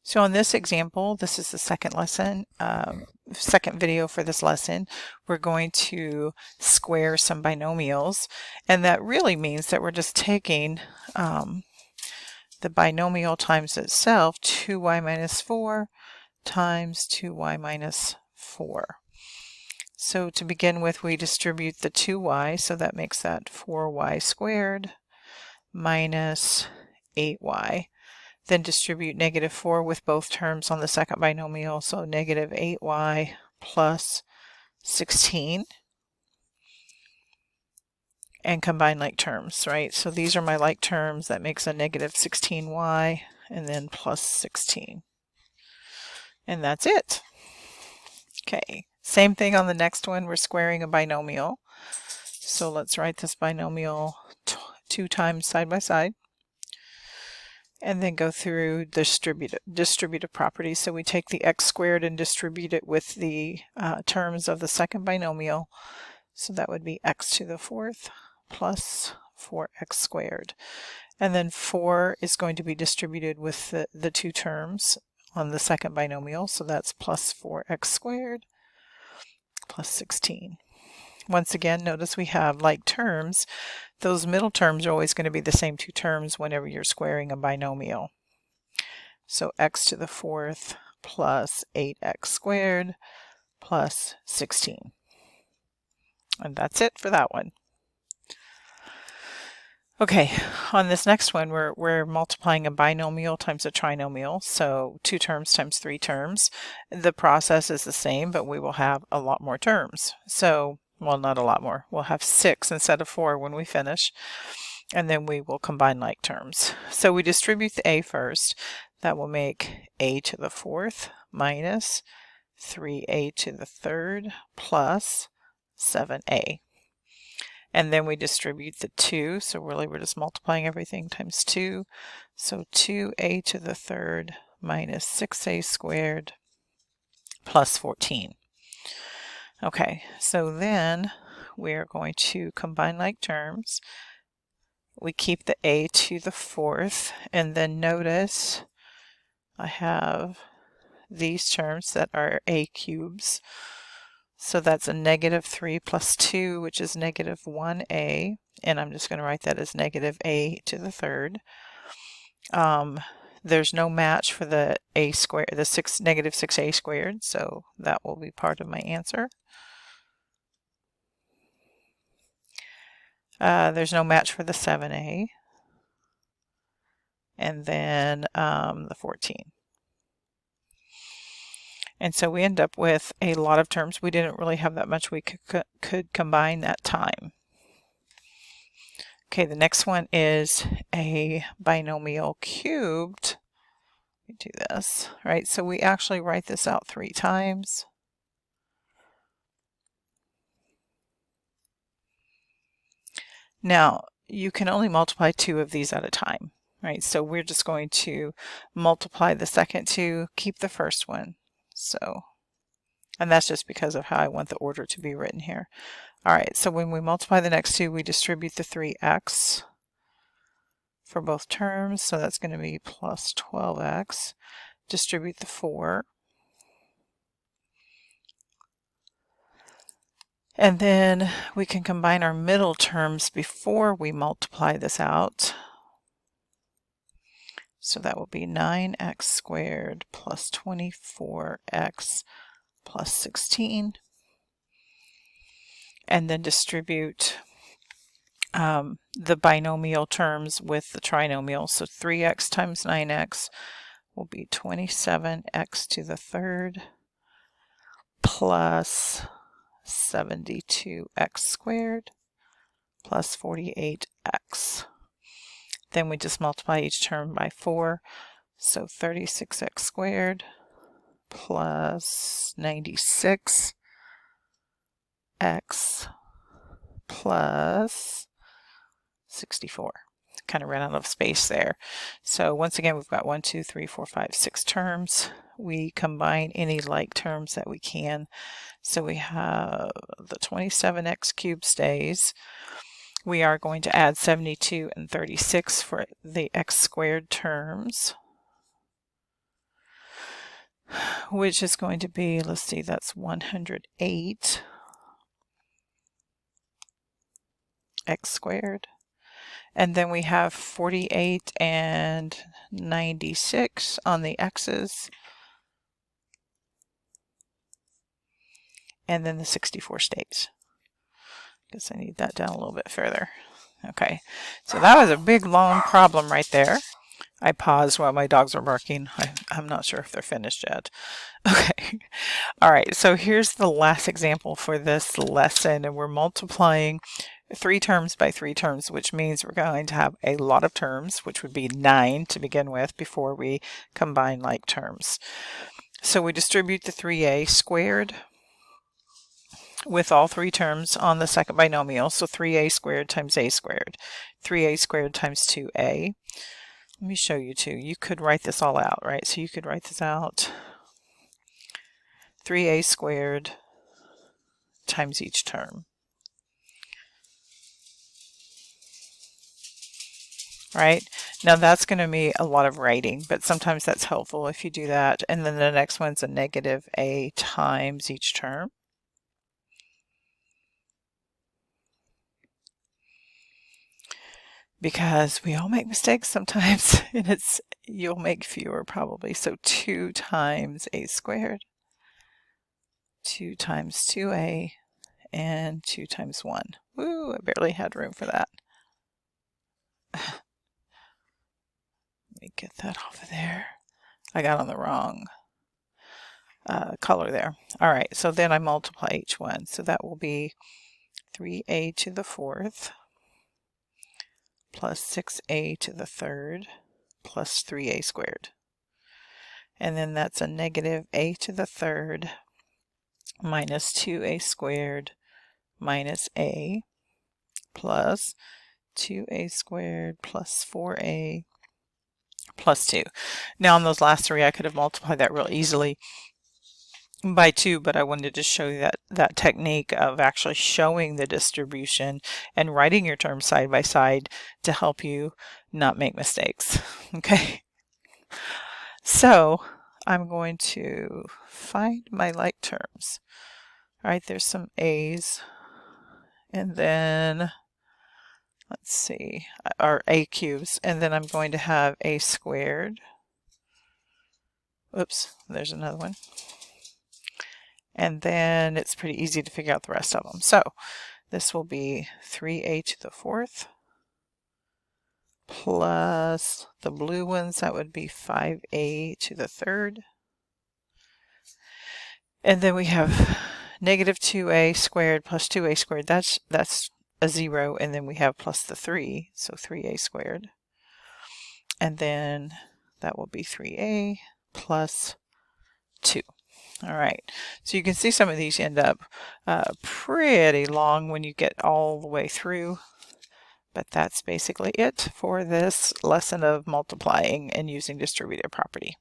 So in this example, this is the second lesson, second video for this lesson. We're going to square some binomials, and that really means that we're just taking the binomial times itself, 2y minus 4 times 2y minus 4. So to begin with, we distribute the 2y, so that makes that 4y squared minus 8y. Then distribute negative 4 with both terms on the second binomial, so negative 8y plus 16. And combine like terms, right? So these are my like terms. That makes a negative 16y and then plus 16. And that's it. Okay, same thing on the next one. We're squaring a binomial. So let's write this binomial 2 times side by side. And then go through distributive properties. So we take the x squared and distribute it with the terms of the second binomial. So that would be x to the 4th plus 4x squared. And then 4 is going to be distributed with the two terms on the second binomial. So that's plus 4x squared plus 16. Once again, notice we have like terms. Those middle terms are always going to be the same two terms whenever you're squaring a binomial. So x to the 4th plus 8x squared plus 16. And that's it for that one. Okay, on this next one, we're multiplying a binomial times a trinomial, so 2 terms times 3 terms. The process is the same, but we will have a lot more terms. So, well, not a lot more. We'll have 6 instead of 4 when we finish, and then we will combine like terms. So we distribute the a first. That will make a to the 4th minus 3a to the 3rd plus 7a. And then we distribute the 2, so really we're just multiplying everything times 2. So 2a to the 3rd minus 6a squared plus 14. Okay, so then we're going to combine like terms. We keep the a to the 4th, and then notice I have these terms that are a cubes. So that's a negative 3 plus 2, which is negative 1a, and I'm just going to write that as negative a to the 3rd. There's no match for the a squared, the negative 6a squared, so that will be part of my answer. There's no match for the 7a, and then the 14. And so we end up with a lot of terms. We didn't really have that much we could combine that time. Okay, the next one is a binomial cubed. Let me do this, right? So we actually write this out 3 times. Now, you can only multiply 2 of these at a time, right? So we're just going to multiply the second 2, keep the first one. So, and that's just because of how I want the order to be written here. All right, so when we multiply the next 2, we distribute the 3x for both terms. So that's going to be plus 12x. Distribute the 4. And then we can combine our middle terms before we multiply this out. So that will be 9x squared plus 24x plus 16. And then distribute the binomial terms with the trinomial. So 3x times 9x will be 27x to the 3rd plus 72x squared plus 48x. Then we just multiply each term by 4. So 36x squared plus 96x plus 64. Kind of ran out of space there. So once again, we've got 1, 2, 3, 4, 5, 6 terms. We combine any like terms that we can. So we have the 27x cubed stays. We are going to add 72 and 36 for the x squared terms. which is going to be, let's see, that's 108 x squared. And then we have 48 and 96 on the x's. And then the 64 stays. Guess I need that down a little bit further. Okay, so that was a big long problem right there. I paused while my dogs were barking. I'm not sure if they're finished yet. Okay, all right, so here's the last example for this lesson, and we're multiplying 3 terms by 3 terms, which means we're going to have a lot of terms, which would be 9 to begin with before we combine like terms. So we distribute the 3a squared with all 3 terms on the second binomial, so 3a squared times a squared, 3a squared times 2a. Let me show you too. You could write this all out, right? So you could write this out, 3a squared times each term. Right? Now that's going to be a lot of writing, but sometimes that's helpful if you do that. And then the next one's a negative a times each term. Because we all make mistakes sometimes, and you'll make fewer probably. So 2 times a squared, 2 times 2a, and 2 times 1. Woo, I barely had room for that. Let me get that off of there. I got on the wrong color there. All right, so then I multiply each one. So that will be 3a to the 4th plus 6a to the 3rd plus 3a squared. And then that's a negative a to the 3rd minus 2a squared minus a plus 2a squared plus 4a plus 2. Now on those last 3 I could have multiplied that real easily by 2, but I wanted to show you that technique of actually showing the distribution and writing your terms side by side to help you not make mistakes. Okay, so I'm going to find my like terms. All right, there's some a's, and then let's see, our a cubes, and then I'm going to have a squared. Oops, there's another one. And then it's pretty easy to figure out the rest of them. So this will be 3a to the 4th plus the blue ones, that would be 5a to the 3rd. And then we have negative 2a squared plus 2a squared. That's a 0, and then we have plus the 3, so 3a squared. And then that will be 3a plus 2. All right, so you can see some of these end up pretty long when you get all the way through, but that's basically it for this lesson of multiplying and using distributive property.